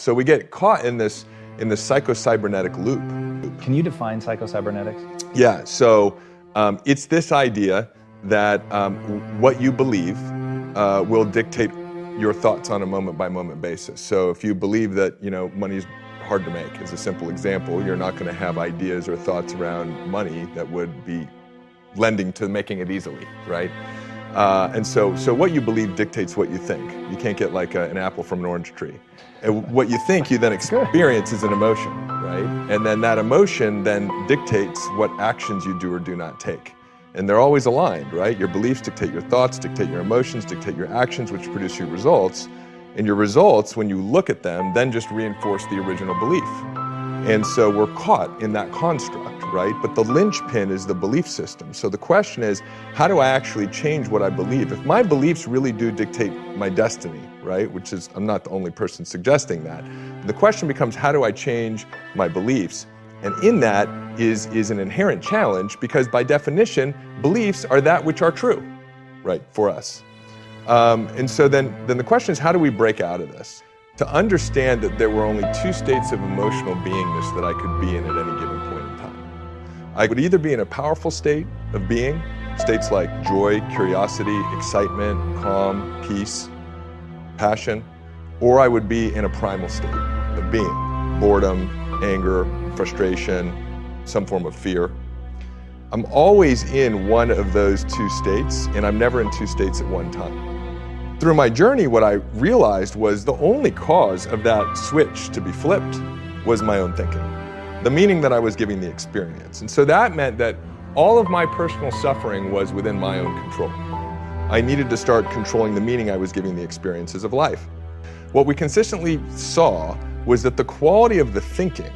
So we get caught in this psychocybernetic loop. Can you define psychocybernetics? Yeah, so it's this idea that what you believe will dictate your thoughts on a moment-by-moment basis. So if you believe that money's hard to make, as a simple example, you're not going to have ideas or thoughts around money that would be lending to making it easily, right? And so what you believe dictates what you think. You can't get like an apple from an orange tree. And what you think you then experience is an emotion, right? And then that emotion then dictates what actions you do or do not take. And they're always aligned, right? Your beliefs dictate your thoughts, dictate your emotions, dictate your actions, which produce your results. And your results, when you look at them, then just reinforce the original belief. And so we're caught in that construct, right? But the linchpin is the belief system. So the question is, how do I actually change what I believe? If my beliefs really do dictate my destiny, right? Which is, I'm not the only person suggesting that. The question becomes, how do I change my beliefs? And in that is an inherent challenge, because by definition, beliefs are that which are true, right, for us. And so then the question is, how do we break out of this? To understand that there were only two states of emotional beingness that I could be in at any given point in time. I would either be in a powerful state of being, states like joy, curiosity, excitement, calm, peace, passion, or I would be in a primal state of being, boredom, anger, frustration, some form of fear. I'm always in one of those two states, and I'm never in two states at one time. Through my journey, what I realized was the only cause of that switch to be flipped was my own thinking, the meaning that I was giving the experience. And so that meant that all of my personal suffering was within my own control. I needed to start controlling the meaning I was giving the experiences of life. What we consistently saw was that the quality of the thinking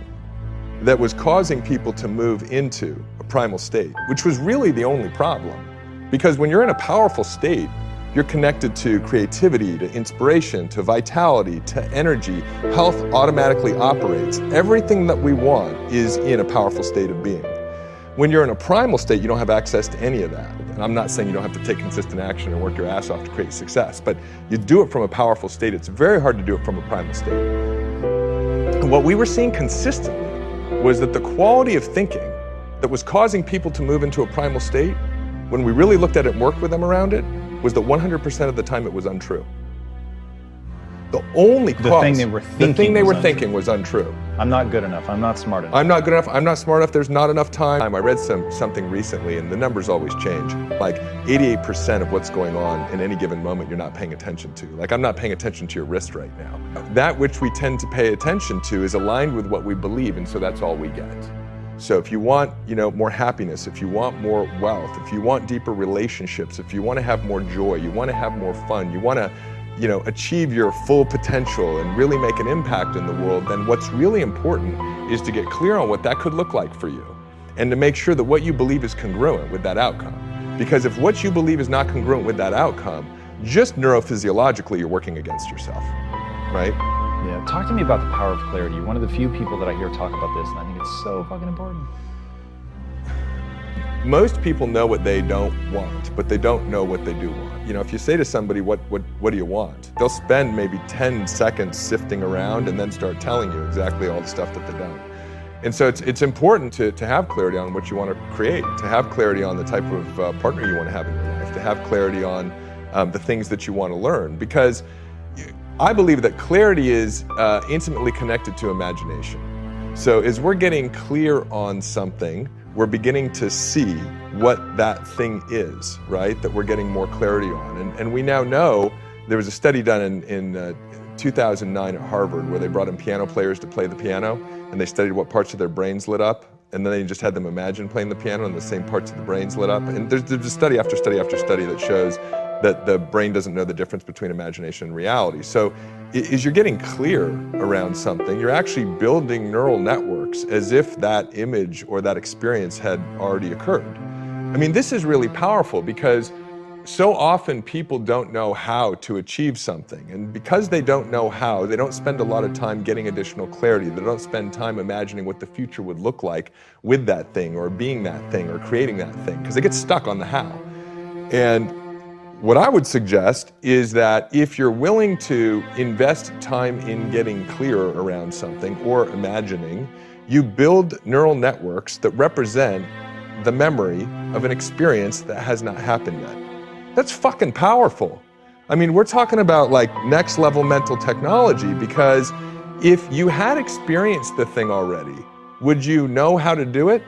that was causing people to move into a primal state, which was really the only problem. Because when you're in a powerful state, you're connected to creativity, to inspiration, to vitality, to energy. Health automatically operates. Everything that we want is in a powerful state of being. When you're in a primal state, you don't have access to any of that. And I'm not saying you don't have to take consistent action and work your ass off to create success, but you do it from a powerful state. It's very hard to do it from a primal state. And what we were seeing consistently was that the quality of thinking that was causing people to move into a primal state, when we really looked at it and worked with them around it, was that 100% of the time it was untrue. The only cause, the thing they were thinking was untrue. I'm not good enough. I'm not smart enough. I'm not good enough. I'm not smart enough. There's not enough time. I read something recently, and the numbers always change. Like 88% of what's going on in any given moment, you're not paying attention to. Like, I'm not paying attention to your wrist right now. That which we tend to pay attention to is aligned with what we believe, and so that's all we get. So if you want, more happiness, if you want more wealth, if you want deeper relationships, if you want to have more joy, you want to have more fun, you want to, achieve your full potential and really make an impact in the world, then what's really important is to get clear on what that could look like for you, and to make sure that what you believe is congruent with that outcome. Because if what you believe is not congruent with that outcome, just neurophysiologically, you're working against yourself, right? Yeah, talk to me about the power of clarity. You're one of the few people that I hear talk about this, and I think it's so fucking important. Most people know what they don't want, but they don't know what they do want. If you say to somebody, what do you want? They'll spend maybe 10 seconds sifting around and then start telling you exactly all the stuff that they don't. And so it's important to have clarity on what you want to create, to have clarity on the type of partner you want to have in your life, to have clarity on the things that you want to learn. Because I believe that clarity is intimately connected to imagination. So as we're getting clear on something, we're beginning to see what that thing is, right? That we're getting more clarity on. And we now know, there was a study done in 2009 at Harvard where they brought in piano players to play the piano, and they studied what parts of their brains lit up, and then they just had them imagine playing the piano and the same parts of the brains lit up. And there's study after study after study that shows that the brain doesn't know the difference between imagination and reality. So as you're getting clear around something, you're actually building neural networks as if that image or that experience had already occurred. I mean, this is really powerful because so often people don't know how to achieve something. And because they don't know how, they don't spend a lot of time getting additional clarity. They don't spend time imagining what the future would look like with that thing or being that thing or creating that thing, because they get stuck on the how. And What I would suggest is that if you're willing to invest time in getting clearer around something or imagining, you build neural networks that represent the memory of an experience that has not happened yet. That's fucking powerful. I mean, we're talking about like next level mental technology, because if you had experienced the thing already, would you know how to do it?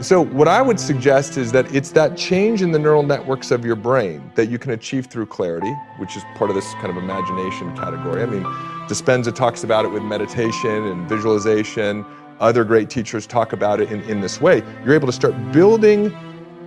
So what I would suggest is that it's that change in the neural networks of your brain that you can achieve through clarity, which is part of this kind of imagination category. I mean, Dispenza talks about it with meditation and visualization. Other great teachers talk about it in this way. You're able to start building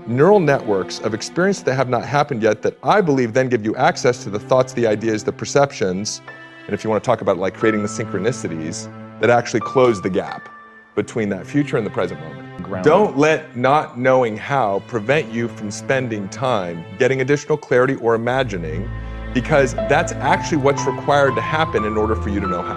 neural networks of experience that have not happened yet that I believe then give you access to the thoughts, the ideas, the perceptions, and if you want to talk about like creating the synchronicities that actually close the gap between that future and the present moment. Don't let not knowing how prevent you from spending time getting additional clarity or imagining, because that's actually what's required to happen in order for you to know how.